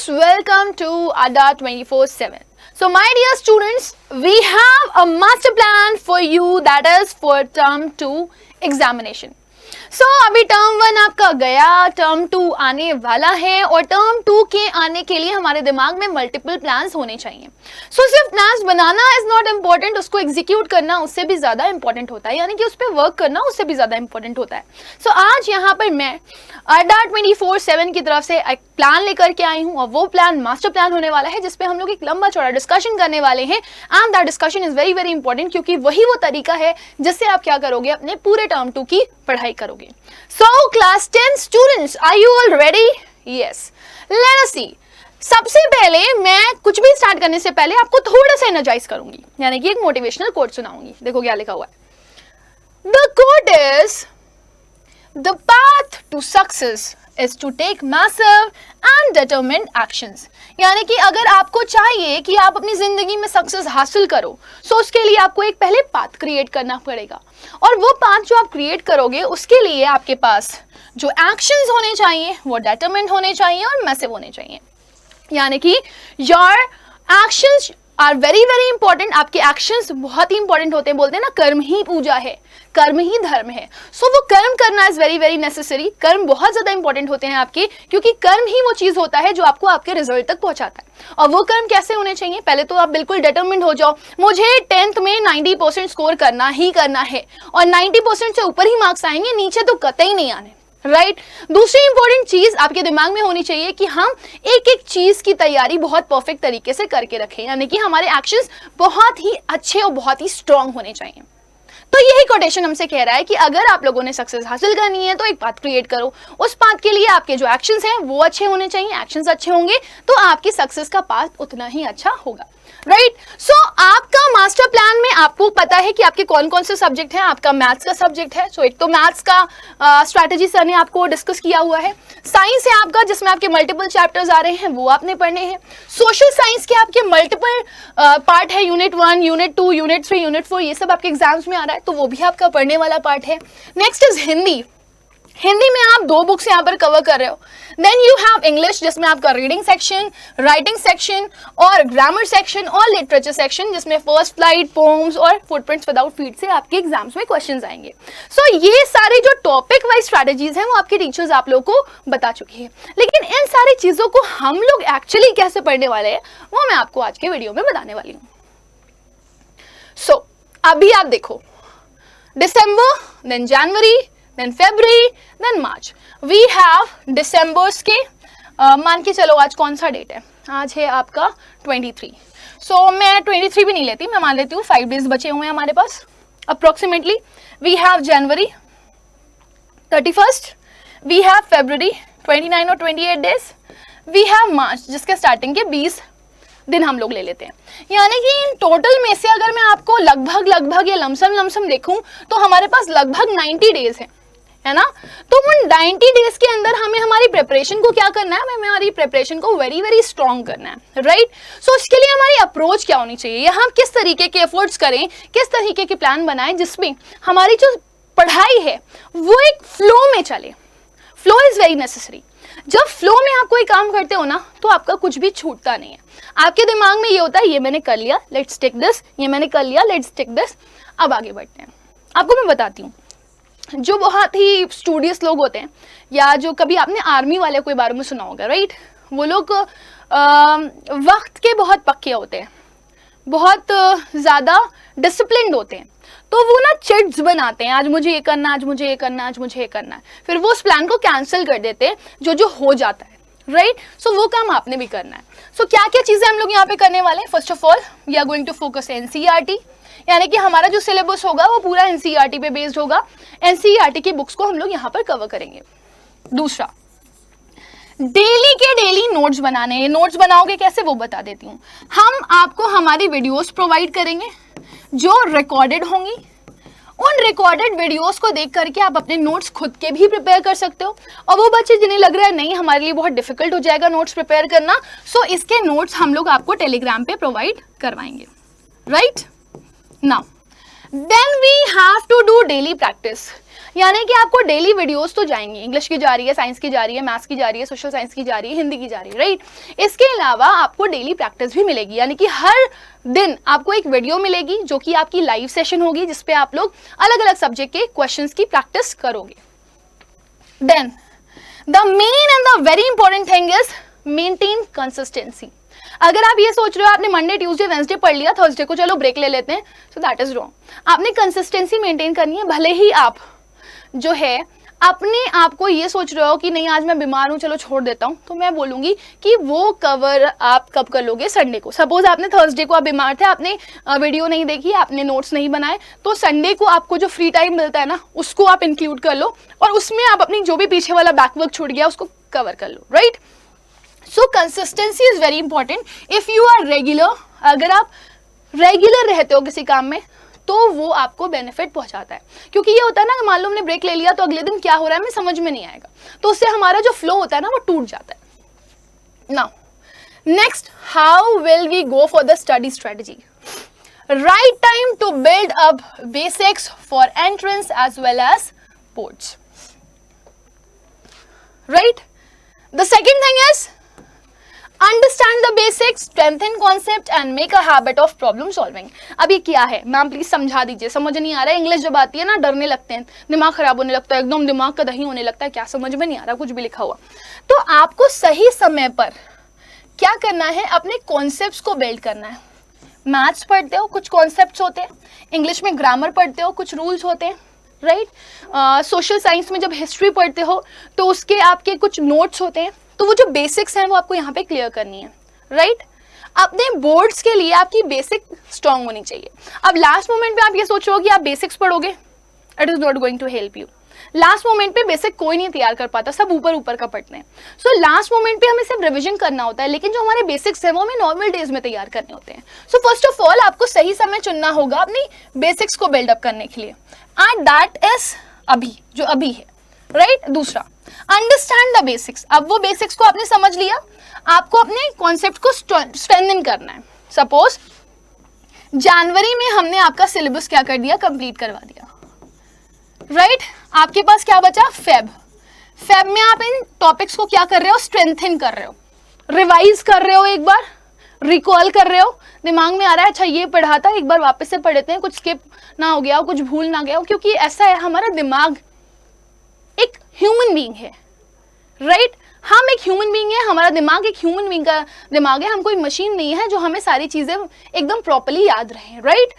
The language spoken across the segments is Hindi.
students, welcome to ADA 24/7. So my dear students, we have a master plan for you, that is for term 2 examination. So अभी टर्म 1 आपका गया, टर्म 2 आने वाला है और टर्म 2 के आने के लिए हमारे दिमाग में मल्टीपल प्लान्स होने चाहिए. सो सिर्फ plans banana is not important, उसको एग्जीक्यूट करना उससे भी ज़्यादा इंपॉर्टेंट होता है, यानी कि उस पर वर्क करना उससे भी ज़्यादा इंपॉर्टेंट होता है. सो आज यहाँ पर मैं ADA 24/7 की तरफ से एक प्लान लेकर के आई हूँ और वो प्लान मास्टर प्लान होने वाला है जिसपे हम लोग एक लंबा चौड़ा डिस्कशन करने वाले हैं. And that discussion is very very important क्योंकि वही वो तरीका है जिससे आप क्या करोगे, अपने पूरे टर्म 2 की पढ़ाई करोगे. So class 10 students, are you all ready? Yes. Let us see. सबसे पहले मैं कुछ भी स्टार्ट करने से पहले आपको थोड़ा सा एनर्जाइज करूंगी, यानी कि एक मोटिवेशनल कोट सुनाऊंगी. देखो क्या लिखा हुआ है. The quote is, the path to success is to take massive and determined actions. यानी कि अगर आपको चाहिए कि आप अपनी जिंदगी में सक्सेस हासिल करो, सो उसके लिए आपको एक पहले पाथ क्रिएट करना पड़ेगा. और वो पाथ जो आप क्रिएट करोगे उसके लिए आपके पास जो एक्शंस होने चाहिए वो डिटरमिन्ड होने चाहिए और मैसिव होने चाहिए. यानी कि your actions are very very important. आपके एक्शंस बहुत ही इंपॉर्टेंट होते हैं. बोलते हैं ना, कर्म ही पूजा है, कर्म ही धर्म है. सो वो कर्म करना इज वेरी वेरी नेसेसरी. कर्म बहुत ज्यादा इंपॉर्टेंट होते हैं आपके, क्योंकि कर्म ही वो चीज होता है जो आपको आपके रिजल्ट तक पहुंचाता है. और वो कर्म कैसे होने चाहिए, पहले तो आप बिल्कुल डिटरमिन्ड हो जाओ, मुझे 10th में 90% स्कोर करना ही करना है और 90% से ऊपर ही मार्क्स आएंगे, नीचे तो कतई नहीं आने. राइट. दूसरी इंपॉर्टेंट चीज आपके दिमाग में होनी चाहिए कि हम एक एक चीज की तैयारी बहुत परफेक्ट तरीके से करके रखें, यानी कि हमारे एक्शंस बहुत ही अच्छे और बहुत ही स्ट्रांग होने चाहिए. तो यही कोटेशन हमसे कह रहा है कि अगर आप लोगों ने सक्सेस हासिल करनी है तो एक पाथ क्रिएट करो. उस पाथ के लिए आपके जो एक्शंस हैं वो अच्छे होने चाहिए. एक्शंस अच्छे होंगे तो आपकी सक्सेस का पाथ उतना ही अच्छा होगा. राइट. सो आपका मास्टर प्लान में आपको पता है कि आपके कौन कौन से सब्जेक्ट हैं. आपका मैथ्स का सब्जेक्ट है, सो एक तो मैथ्स का स्ट्रैटेजी सर ने आपको डिस्कस किया हुआ है. साइंस है आपका जिसमें आपके मल्टीपल चैप्टर्स आ रहे हैं, वो आपने पढ़ने हैं. सोशल साइंस के आपके मल्टीपल पार्ट है, यूनिट 1, यूनिट 2, यूनिट 3, यूनिट 4, ये सब आपके एग्जाम्स में आ रहा है, तो वो भी आपका पढ़ने वाला पार्ट है. Next is Hindi. हिंदी में आप 2 बुक्स यहाँ पर कवर कर रहे हो. देन यू हैव इंग्लिश जिसमें आपका रीडिंग सेक्शन, राइटिंग सेक्शन और ग्रामर सेक्शन और लिटरेचर सेक्शन जिसमें फर्स्ट फ्लाइट, पोम्स और फुटप्रिंट्स विदाउट फीट से आपके एग्जाम्स में क्वेश्चंस आएंगे. सो ये सारे जो टॉपिक वाइज स्ट्रैटेजीज हैं वो आपके टीचर्स आप लोगों को बता चुकी है. लेकिन इन सारी चीजों को हम लोग एक्चुअली कैसे पढ़ने वाले हैं वो मैं आपको आज के वीडियो में बताने वाली हूँ. सो अभी आप देखो, दिसंबर, then January, then February, then March. We have December's के मान के चलो आज कौन सा डेट है, आज है आपका 23. सो मैं 23 भी नहीं लेती, मैं मान लेती हूँ 5 डेज बचे हुए हैं हमारे पास approximately. We have January 31st, we have February 29 और 28 डेज, वी हैव मार्च जिसके स्टार्टिंग के 20 दिन हम लोग ले लेते हैं. यानी कि इन टोटल में से अगर मैं आपको लगभग या लमसम देखूं तो हमारे पास लगभग 90 डेज है ना. तो उन 90 डेज के अंदर हमें हमारी प्रिपरेशन को क्या करना है, हमें हमारी प्रिपरेशन को वेरी वेरी स्ट्रांग करना है. राइट. सो इसके लिए हमारी अप्रोच क्या होनी चाहिए, या हम किस तरीके के एफर्ट्स करें, किस तरीके के प्लान बनाएं जिसमें हमारी जो पढ़ाई है वो एक फ्लो में चले. Flow is very necessary. जब फ्लो में आप कोई काम करते हो ना तो आपका कुछ भी छूटता नहीं है. आपके दिमाग में ये होता है, ये मैंने कर लिया, लेट्स टेक दिस, ये मैंने कर लिया, लेट्स टेक दिस. अब आगे बढ़ते हैं. आपको मैं बताती हूँ, जो बहुत ही स्टूडियस लोग होते हैं, या जो कभी आपने आर्मी वाले के बारे में सुना होगा, राइट, वो लोग वक्त के बहुत पक्के होते हैं, बहुत ज़्यादा डिसिप्लिन्ड होते हैं. तो वो ना चिट्स बनाते हैं, आज मुझे ये करना, आज मुझे ये करना, आज मुझे ये करना है, फिर वो उस प्लान को कैंसिल कर देते हैं जो हो जाता है. राइट. सो वो काम आपने भी करना है. सो क्या क्या चीज़ें हम लोग यहाँ पे करने वाले हैं. First of all we are going to focus NCERT, यानी कि हमारा जो सिलेबस होगा वो पूरा एनसीईआरटी पे बेस्ड होगा. एनसीईआरटी की बुक्स को हम लोग यहाँ पर कवर करेंगे. दूसरा, डेली के डेली नोट्स बनाने हैं. नोट्स बनाओगे कैसे वो बता देती हूँ. हम आपको हमारी वीडियोस प्रोवाइड करेंगे जो रिकॉर्डेड होंगी. उन रिकॉर्डेड वीडियोस को देख करके आप अपने नोट्स खुद के भी प्रिपेयर कर सकते हो. और वो बच्चे जिन्हें लग रहा है नहीं हमारे लिए बहुत डिफिकल्ट हो जाएगा नोट्स प्रिपेयर करना, सो इसके नोट्स हम लोग आपको टेलीग्राम पे प्रोवाइड करवाएंगे. Right. Now then we have to do daily practice. यानी कि आपको डेली वीडियोस तो जाएंगी, इंग्लिश की जा रही है, साइंस की जा रही है, मैथ्स की जा रही है, सोशल साइंस की जा रही है, हिंदी की जा रही है, राइट। इसके अलावा आपको डेली प्रैक्टिस भी मिलेगी, यानी कि हर दिन आपको एक वीडियो मिलेगी जो कि आपकी लाइव सेशन होगी, जिसपे आप लोग अलग अलग सब्जेक्ट के क्वेश्चंस की प्रैक्टिस करोगे। Then the main and the very important thing is maintain consistency. अगर आप ये सोच रहे हो आपने मंडे ट्यूसडे वेंसडे पढ़ लिया, थर्सडे को चलो ब्रेक ले लेते हैं, सो दैट इज रॉन्ग। आपने कंसिस्टेंसी मेंटेन करनी है। भले ही आप जो है अपने आप को ये सोच रहे हो कि नहीं आज मैं बीमार हूं चलो छोड़ देता हूं, तो मैं बोलूंगी कि वो कवर आप कब कर लोगे? संडे को। सपोज आपने थर्सडे को आप बीमार थे, आपने वीडियो नहीं देखी, आपने नोट्स नहीं बनाए, तो संडे को आपको जो फ्री टाइम मिलता है ना उसको आप इंक्लूड कर लो और उसमें आप अपनी जो भी पीछे वाला बैकवर्क छूट गया उसको कवर कर लो, right. So consistency is very important. If you are regular, अगर आप रेगुलर रहते हो किसी काम में तो वो आपको बेनिफिट पहुंचाता है। क्योंकि ये होता है ना, मान लो हमने ब्रेक ले लिया तो अगले दिन क्या हो रहा है हमें समझ में नहीं आएगा, तो उससे हमारा जो फ्लो होता है ना वो टूट जाता है। Now next, how will we go for the study strategy? Right time to build up basics for entrance as well as boards, right. The second thing is understand the basics, strengthen concept and make a habit of problem solving. अब ये क्या है मैम प्लीज समझा दीजिए, समझ नहीं आ रहा है। इंग्लिश जब आती है ना डरने लगते हैं, दिमाग खराब होने लगता है, एकदम दिमाग का दही होने लगता है, क्या समझ में नहीं आ रहा कुछ भी लिखा हुआ। तो आपको सही समय पर क्या करना है, अपने कॉन्सेप्ट्स को बिल्ड करना है। मैथ्स पढ़ते हो कुछ कॉन्सेप्ट्स होते हैं, इंग्लिश में ग्रामर पढ़ते हो कुछ रूल्स होते हैं, राइट। सोशल साइंस में जब हिस्ट्री पढ़ते हो तो उसके आपके कुछ नोट्स होते हैं, तो वो जो बेसिक्स हैं वो आपको यहाँ पे क्लियर करनी है, राइट। अपने बोर्ड्स के लिए आपकी बेसिक स्ट्रांग होनी चाहिए। अब लास्ट मोमेंट पे आप ये सोच रहे हो कि आप बेसिक्स पढ़ोगे, it is not going to help you. Last moment पे बेसिक कोई नहीं तैयार कर पाता, सब ऊपर ऊपर का पढ़ते हैं। सो लास्ट मोमेंट पे हमें सिर्फ रिवीजन करना होता है, लेकिन जो हमारे बेसिक्स है वो हमें नॉर्मल डेज में तैयार करने होते हैं। सो फर्स्ट ऑफ ऑल आपको सही समय चुनना होगा अपनी बेसिक्स को बिल्डअप करने के लिए, एंड दैट इज अभी, जो अभी है, राइट। दूसरा, अंडरस्टैंड द बेसिक्स। अब वो बेसिक्स को आपने समझ लिया, आपको अपने कॉन्सेप्ट को स्ट्रेंथन करना है। सपोज जनवरी में हमने आपका सिलेबस क्या कर दिया, कंप्लीट करवा दिया, राइट। आपके पास क्या बचा, फेब में आप इन टॉपिक्स को क्या कर रहे हो, स्ट्रेंथन कर रहे हो, रिवाइज कर रहे हो, एक बार रिकॉल कर रहे हो, दिमाग में आ रहा है अच्छा ये पढ़ा था एक बार वापस से पढ़ लेते हैं, कुछ स्किप ना हो गया हो, कुछ भूल ना गया हो। क्योंकि ऐसा है, हमारा दिमाग एक ह्यूमन बीइंग है, राइट। हम एक ह्यूमन बीइंग है, हमारा दिमाग एक ह्यूमन बीइंग का दिमाग है, हम कोई मशीन नहीं है जो हमें सारी चीजें एकदम प्रॉपर्ली याद रहे, राइट।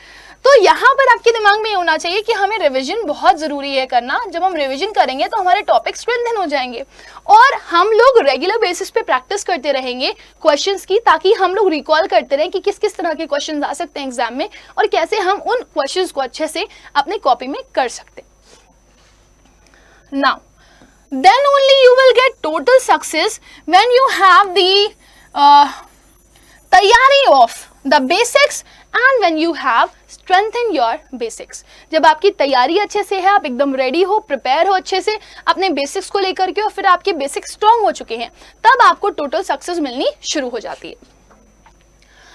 तो यहाँ पर आपके दिमाग में ये होना चाहिए कि हमें रिवीजन बहुत जरूरी है करना। जब हम रिवीजन करेंगे तो हमारे टॉपिक स्ट्रेंथन हो जाएंगे और हम लोग रेगुलर बेसिस पे प्रैक्टिस करते रहेंगे क्वेश्चंस की, ताकि हम लोग रिकॉल करते रहें कि किस किस तरह के क्वेश्चंस आ सकते हैं एग्जाम में और कैसे हम उन क्वेश्चंस को अच्छे से अपने कॉपी में कर सकते हैं। Now, then only you will get total success when you have the तैयारी of the basics and when you have strengthen your basics। जब आपकी तैयारी अच्छे से है, आप एकदम रेडी हो, प्रिपेयर हो अच्छे से अपने बेसिक्स को लेकर के और फिर आपके बेसिक्स स्ट्रांग हो चुके हैं, तब आपको टोटल सक्सेस मिलनी शुरू हो जाती है।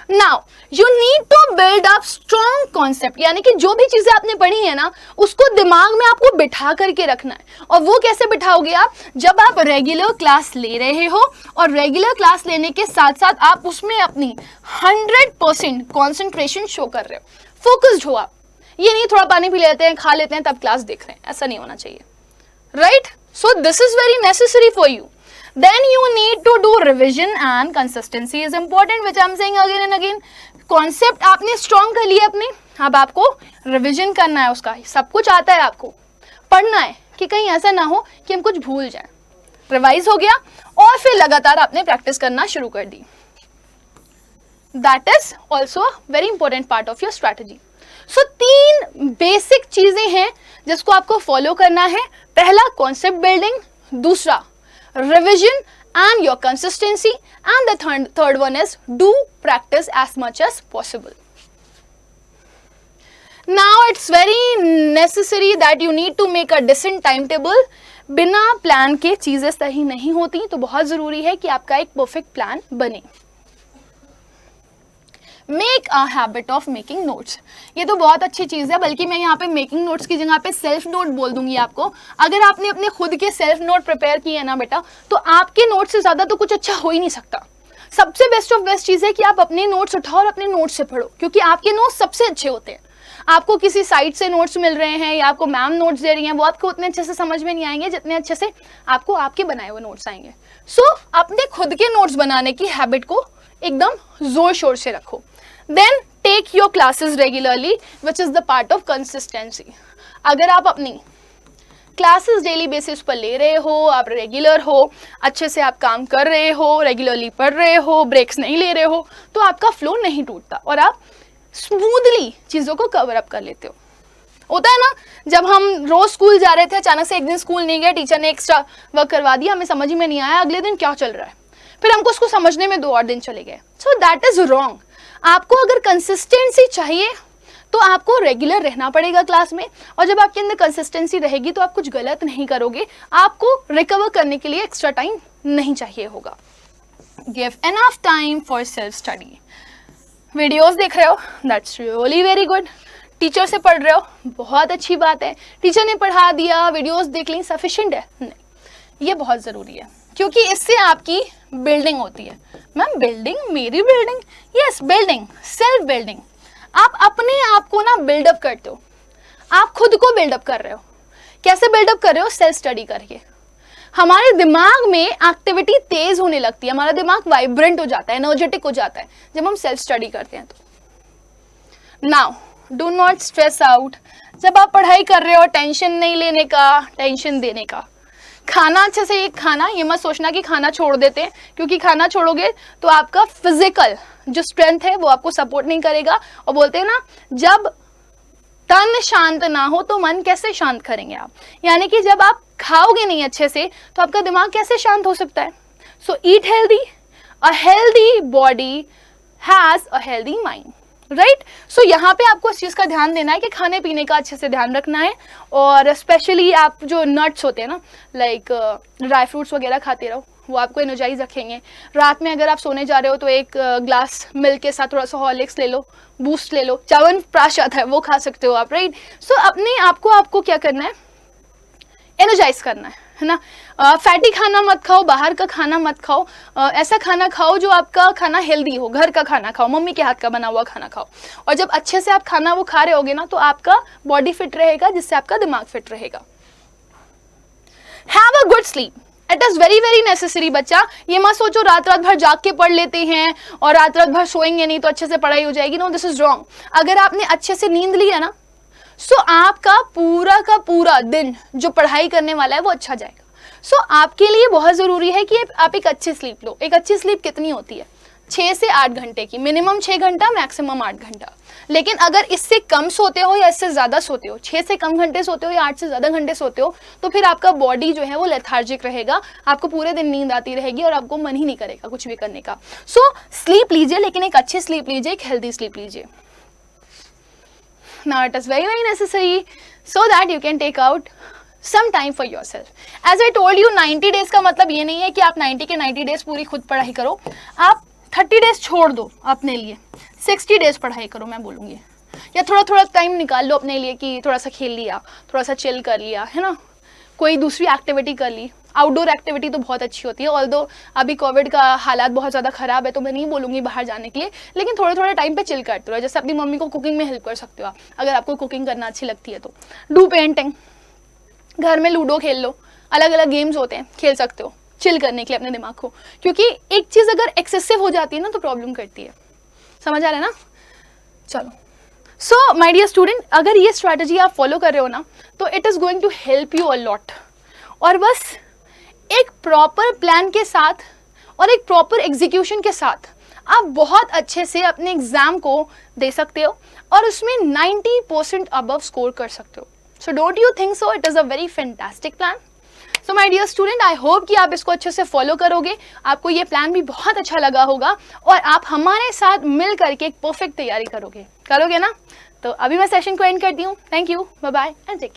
Now you need to build up strong concept, यानी कि जो भी चीजें आपने पढ़ी है ना उसको दिमाग में आपको बिठा करके रखना है। और वो कैसे बिठाओगे आप, जब आप रेगुलर क्लास ले रहे हो और रेगुलर क्लास लेने के साथ साथ आप उसमें अपनी 100% कॉन्सेंट्रेशन शो कर रहे हो, फोकस्ड हो आप। ये नहीं थोड़ा पानी पी लेते हैं, खा लेते हैं, तब क्लास देख रहे हैं, ऐसा नहीं होना चाहिए, right. So this is very necessary for you. Then you need to do revision and consistency is important, which I am saying again and again. Concept आपने strong कर लिया अपने, अब आपको revision करना है उसका। सब कुछ आता है आपको, पढ़ना है कि कहीं ऐसा ना हो कि हम कुछ भूल जाएं। रिवाइज हो गया और फिर लगातार आपने प्रैक्टिस करना शुरू कर दी। That is also a very important part of your strategy. So 3 basic चीजें हैं जिसको आपको फॉलो करना है। पहला कॉन्सेप्ट बिल्डिंग, दूसरा revision and your consistency, and the third one is do practice as much as possible. Now it's very necessary that you need to make a decent timetable. बिना प्लान के चीजें सही नहीं होती, तो बहुत जरूरी है कि आपका एक परफेक्ट प्लान बने। Make a habit of making notes. ये तो बहुत अच्छी चीज़ है, बल्कि मैं यहाँ पे मेकिंग नोट्स की जगह पे सेल्फ नोट बोल दूंगी आपको। अगर आपने अपने खुद के सेल्फ नोट प्रिपेयर किए हैं ना बेटा, तो आपके नोट से ज़्यादा तो कुछ अच्छा हो ही नहीं सकता। सबसे बेस्ट ऑफ बेस्ट चीज़ है कि आप अपने नोट्स उठाओ और अपने नोट्स से पढ़ो, क्योंकि आपके नोट्स सबसे अच्छे होते हैं। आपको किसी साइट से नोट्स मिल रहे हैं या आपको मैम नोट्स दे रही हैं, वो आपको उतने अच्छे से समझ में नहीं आएंगे जितने अच्छे से आपको आपके बनाए हुए नोट्स आएंगे। सो अपने खुद के नोट्स बनाने की हैबिट को एकदम जोर शोर से रखो। Then take your classes regularly which is the part of consistency. अगर आप अपनी क्लासेस डेली बेसिस पर ले रहे हो, आप रेगुलर हो, अच्छे से आप काम कर रहे हो, रेगुलरली पढ़ रहे हो, ब्रेक्स नहीं ले रहे हो, तो आपका फ्लो नहीं टूटता और आप स्मूथली चीज़ों को कवर अप कर लेते हो। होता है ना, जब हम रोज स्कूल जा रहे थे, अचानक से एक दिन स्कूल नहीं गए, टीचर ने एक्स्ट्रा वर्क करवा दिया, हमें समझ ही में नहीं आया अगले दिन क्या चल रहा है, फिर हमको उसको समझने में 2 और दिन चले गए। So that is wrong. आपको अगर कंसिस्टेंसी चाहिए तो आपको रेगुलर रहना पड़ेगा क्लास में, और जब आपके अंदर कंसिस्टेंसी रहेगी तो आप कुछ गलत नहीं करोगे, आपको रिकवर करने के लिए एक्स्ट्रा टाइम नहीं चाहिए होगा। Give enough time for self study. Videos देख रहे हो, that's really very good. Teacher से पढ़ रहे हो, बहुत अच्छी बात है। टीचर ने पढ़ा दिया, वीडियोस देख ली, सफिशिएंट है? नहीं, ये बहुत ज़रूरी है, क्योंकि इससे आपकी बिल्डिंग होती है। मैम बिल्डिंग, मेरी building? Yes, building, self building. आप अपने आप को ना बिल्डअप करते हो, आप खुद को बिल्डअप कर रहे हो। कैसे बिल्डअप कर रहे हो? सेल्फ स्टडी करके। हमारे दिमाग में एक्टिविटी तेज होने लगती है, हमारा दिमाग वाइब्रेंट हो जाता है, एनर्जेटिक हो जाता है जब हम सेल्फ स्टडी करते हैं। तो now do not stress out. जब आप पढ़ाई कर रहे हो, टेंशन नहीं लेने का, टेंशन देने का। खाना अच्छे से एक खाना, ये मत सोचना कि खाना छोड़ देते हैं, क्योंकि खाना छोड़ोगे तो आपका फिजिकल जो स्ट्रेंथ है वो आपको सपोर्ट नहीं करेगा। और बोलते हैं ना, जब तन शांत ना हो तो मन कैसे शांत करेंगे आप। यानी कि जब आप खाओगे नहीं अच्छे से तो आपका दिमाग कैसे शांत हो सकता है। So eat healthy, a healthy body has a healthy mind, right. So यहाँ पे आपको इस चीज़ का ध्यान देना है कि खाने पीने का अच्छे से ध्यान रखना है, और स्पेशली आप जो नट्स होते हैं ना, लाइक ड्राई फ्रूट्स वगैरह खाते रहो, वो आपको एनर्जाइज रखेंगे। रात में अगर आप सोने जा रहे हो तो एक ग्लास मिल्क के साथ थोड़ा सा हॉर्लिक्स ले लो, बूस्ट ले लो, च्यवनप्राश आता है वो खा सकते हो आप, राइट। सो अपने आपको क्या करना है? एनर्जाइज करना है ना। फैटी खाना मत खाओ, बाहर का खाना मत खाओ, ऐसा खाना खाओ जो आपका खाना हेल्दी हो, घर का खाना खाओ, मम्मी के हाथ का बना हुआ खाना खाओ। और जब अच्छे से आप खाना वो खा रहे होगे ना, तो आपका बॉडी फिट रहेगा, जिससे आपका दिमाग फिट रहेगा। Have a good sleep, it is very very necessary. बच्चा ये मत सोचो रात रात भर जाग के पढ़ लेते हैं और रात रात भर सोएंगे नहीं तो अच्छे से पढ़ाई हो जाएगी। No, this is wrong. अगर आपने अच्छे से नींद ली है ना, सो आपका पूरा का पूरा दिन जो पढ़ाई करने वाला है वो अच्छा जाएगा। सो आपके लिए बहुत ज़रूरी है कि आप एक अच्छी स्लीप लो। एक अच्छी स्लीप कितनी होती है? 6 से 8 घंटे की, मिनिमम 6 घंटा, मैक्सिमम 8 घंटा। लेकिन अगर इससे कम सोते हो या इससे ज़्यादा सोते हो, 6 से कम घंटे सोते हो या 8 से ज़्यादा घंटे सोते हो, तो फिर आपका बॉडी जो है वो लेथार्जिक रहेगा, आपको पूरे दिन नींद आती रहेगी और आपको मन ही नहीं करेगा कुछ भी करने का। सो स्लीप लीजिए, लेकिन एक अच्छी स्लीप लीजिए, एक हेल्दी स्लीप लीजिए। Now it is very very necessary so that you can take out some time for yourself. As I told you, 90 days का मतलब ये नहीं है कि आप 90 के 90 days पूरी खुद पढ़ाई करो। आप 30 days छोड़ दो अपने लिए, 60 days पढ़ाई करो मैं बोलूँगी, या थोड़ा थोड़ा टाइम निकाल लो अपने लिए कि थोड़ा सा खेल लिया, थोड़ा सा चिल कर लिया, है ना, कोई दूसरी एक्टिविटी कर ली। आउटडोर एक्टिविटी तो बहुत अच्छी होती है, ऑल्दो अभी कोविड का हालात बहुत ज़्यादा ख़राब है तो मैं नहीं बोलूँगी बाहर जाने के लिए, लेकिन थोड़े थोड़े टाइम पे चिल करते रहो। जैसे अपनी मम्मी को कुकिंग में हेल्प कर सकते हो आप, अगर आपको कुकिंग करना अच्छी लगती है तो। डू पेंटिंग, घर में लूडो खेल लो, अलग अलग गेम्स होते हैं खेल सकते हो चिल करने के लिए अपने दिमाग को, क्योंकि एक चीज़ अगर एक्सेसिव हो जाती है ना तो प्रॉब्लम करती है। समझ आ रहा है ना? चलो, सो माय डियर स्टूडेंट, अगर ये स्ट्रैटेजी आप फॉलो कर रहे हो ना तो it is going to help you a lot. और बस एक प्रॉपर प्लान के साथ और एक प्रॉपर एग्जीक्यूशन के साथ आप बहुत अच्छे से अपने एग्जाम को दे सकते हो और उसमें 90% अबव स्कोर कर सकते हो। So don't you think so? It is a very fantastic plan. So my dear student, I hope कि आप इसको अच्छे से फॉलो करोगे, आपको ये प्लान भी बहुत अच्छा लगा होगा और आप हमारे साथ मिल करके एक परफेक्ट तैयारी करोगे ना? तो अभी मैं सेशन को एंड करती हूँ। Thank you, bye bye and take care.